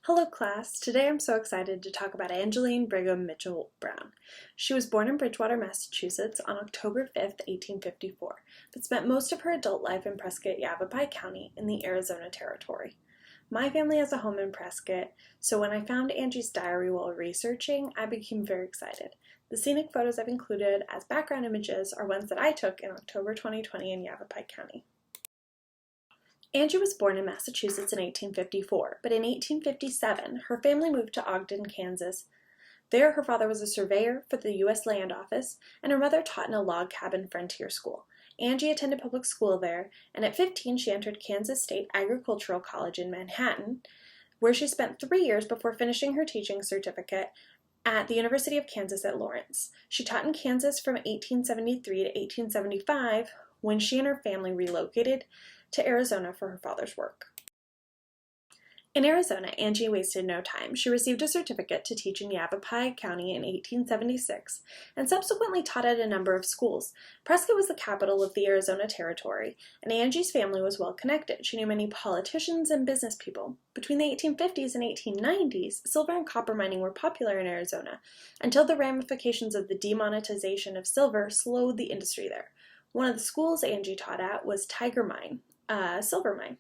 Hello class, today I'm so excited to talk about Angeline Brigham Mitchell Brown. She was born in Bridgewater, Massachusetts on October 5th, 1854, but spent most of her adult life in Prescott, Yavapai County in the Arizona Territory. My family has a home in Prescott, so when I found Angie's diary while researching, I became very excited. The scenic photos I've included as background images are ones that I took in October 2020 in Yavapai County. Angie was born in Massachusetts in 1854, but in 1857, her family moved to Ogden, Kansas. There, her father was a surveyor for the U.S. Land Office, and her mother taught in a log cabin frontier school. Angie attended public school there, and at 15, she entered Kansas State Agricultural College in Manhattan, where she spent 3 years before finishing her teaching certificate at the University of Kansas at Lawrence. She taught in Kansas from 1873 to 1875, when she and her family relocated to Arizona for her father's work. In Arizona, Angie wasted no time. She received a certificate to teach in Yavapai County in 1876 and subsequently taught at a number of schools. Prescott was the capital of the Arizona Territory, and Angie's family was well connected. She knew many politicians and business people. Between the 1850s and 1890s, silver and copper mining were popular in Arizona until the ramifications of the demonetization of silver slowed the industry there. One of the schools Angie taught at was Tiger Mine, a silver mine.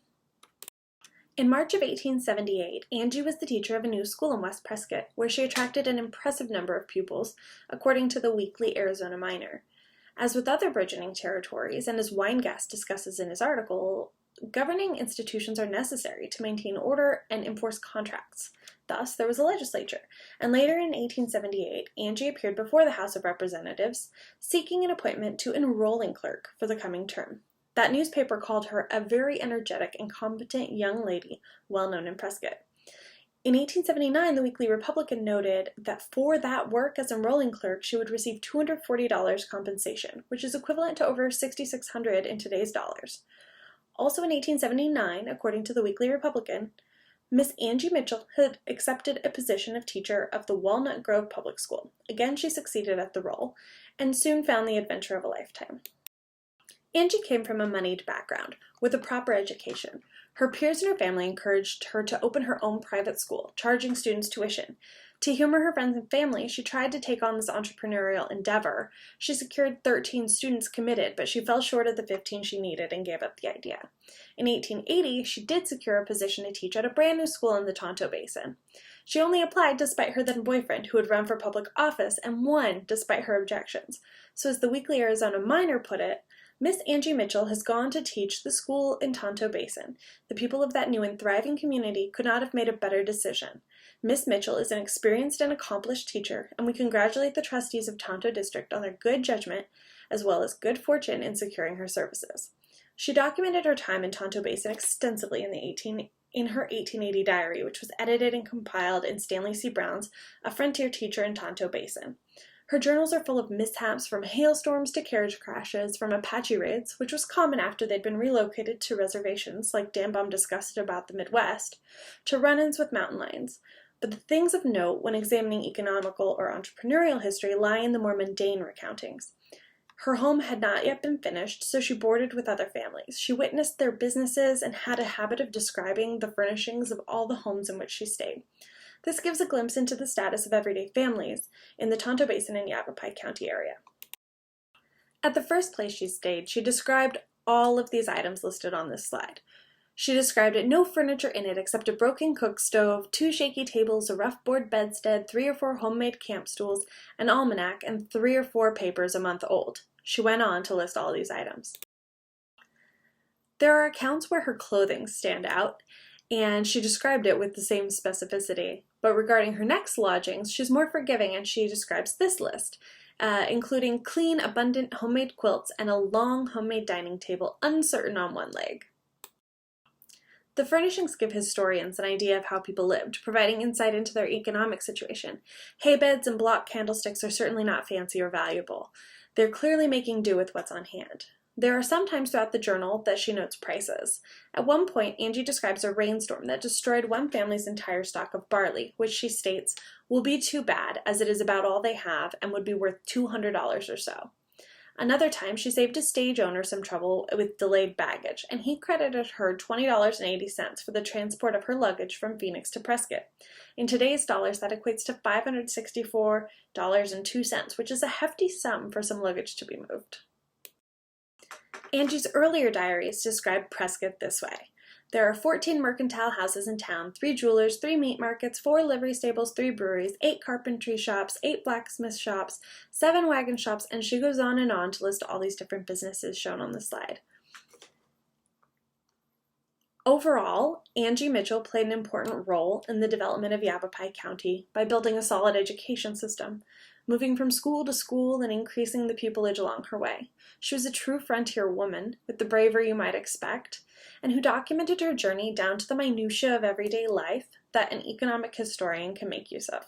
In March of 1878, Angie was the teacher of a new school in West Prescott, where she attracted an impressive number of pupils, according to the Weekly Arizona Miner. As with other burgeoning territories, and as Weingast discusses in his article, governing institutions are necessary to maintain order and enforce contracts. Thus, there was a legislature, and later in 1878, Angie appeared before the House of Representatives, seeking an appointment to enrolling clerk for the coming term. That newspaper called her a very energetic and competent young lady, well known in Prescott. In 1879, the Weekly Republican noted that for that work as enrolling clerk, she would receive $240 compensation, which is equivalent to over $6,600 in today's dollars. Also in 1879, according to the Weekly Republican, Miss Angie Mitchell had accepted a position of teacher of the Walnut Grove Public School. Again, she succeeded at the role, and soon found the adventure of a lifetime. Angie came from a moneyed background, with a proper education. Her peers and her family encouraged her to open her own private school, charging students tuition. To humor her friends and family, she tried to take on this entrepreneurial endeavor. She secured 13 students committed, but she fell short of the 15 she needed and gave up the idea. In 1880, she did secure a position to teach at a brand new school in the Tonto Basin. She only applied despite her then boyfriend, who had run for public office, and won despite her objections. So as the Weekly Arizona Miner put it, Miss Angie Mitchell has gone to teach the school in Tonto Basin. The people of that new and thriving community could not have made a better decision. Miss Mitchell is an experienced and accomplished teacher, and we congratulate the trustees of Tonto District on their good judgment as well as good fortune in securing her services. She documented her time in Tonto Basin extensively in her 1880 diary, which was edited and compiled in Stanley C. Brown's A Frontier Teacher in Tonto Basin. Her journals are full of mishaps from hailstorms to carriage crashes, from Apache raids, which was common after they'd been relocated to reservations, like Dan Baum discussed about the Midwest, to run-ins with mountain lions. But the things of note when examining economical or entrepreneurial history lie in the more mundane recountings. Her home had not yet been finished, so she boarded with other families. She witnessed their businesses and had a habit of describing the furnishings of all the homes in which she stayed. This gives a glimpse into the status of everyday families in the Tonto Basin and Yavapai County area. At the first place she stayed, she described all of these items listed on this slide. She described it no furniture in it except a broken cook stove, 2 shaky tables, a rough board bedstead, 3 or 4 homemade camp stools, an almanac, and 3 or 4 papers a month old. She went on to list all these items. There are accounts where her clothing stand out, and she described it with the same specificity. But regarding her next lodgings, she's more forgiving, and she describes this list, including clean, abundant homemade quilts and a long homemade dining table, uncertain on one leg. The furnishings give historians an idea of how people lived, providing insight into their economic situation. Hay beds and block candlesticks are certainly not fancy or valuable. They're clearly making do with what's on hand. There are some times throughout the journal that she notes prices. At one point, Angie describes a rainstorm that destroyed one family's entire stock of barley, which she states will be too bad as it is about all they have and would be worth $200 or so. Another time, she saved a stage owner some trouble with delayed baggage, and he credited her $20.80 for the transport of her luggage from Phoenix to Prescott. In today's dollars, that equates to $564.02, which is a hefty sum for some luggage to be moved. Angie's earlier diaries describe Prescott this way. There are 14 mercantile houses in town, 3 jewelers, 3 meat markets, 4 livery stables, 3 breweries, 8 carpentry shops, 8 blacksmith shops, 7 wagon shops, and she goes on and on to list all these different businesses shown on the slide. Overall, Angie Mitchell played an important role in the development of Yavapai County by building a solid education system, moving from school to school and increasing the pupillage along her way. She was a true frontier woman, with the bravery you might expect, and who documented her journey down to the minutiae of everyday life that an economic historian can make use of.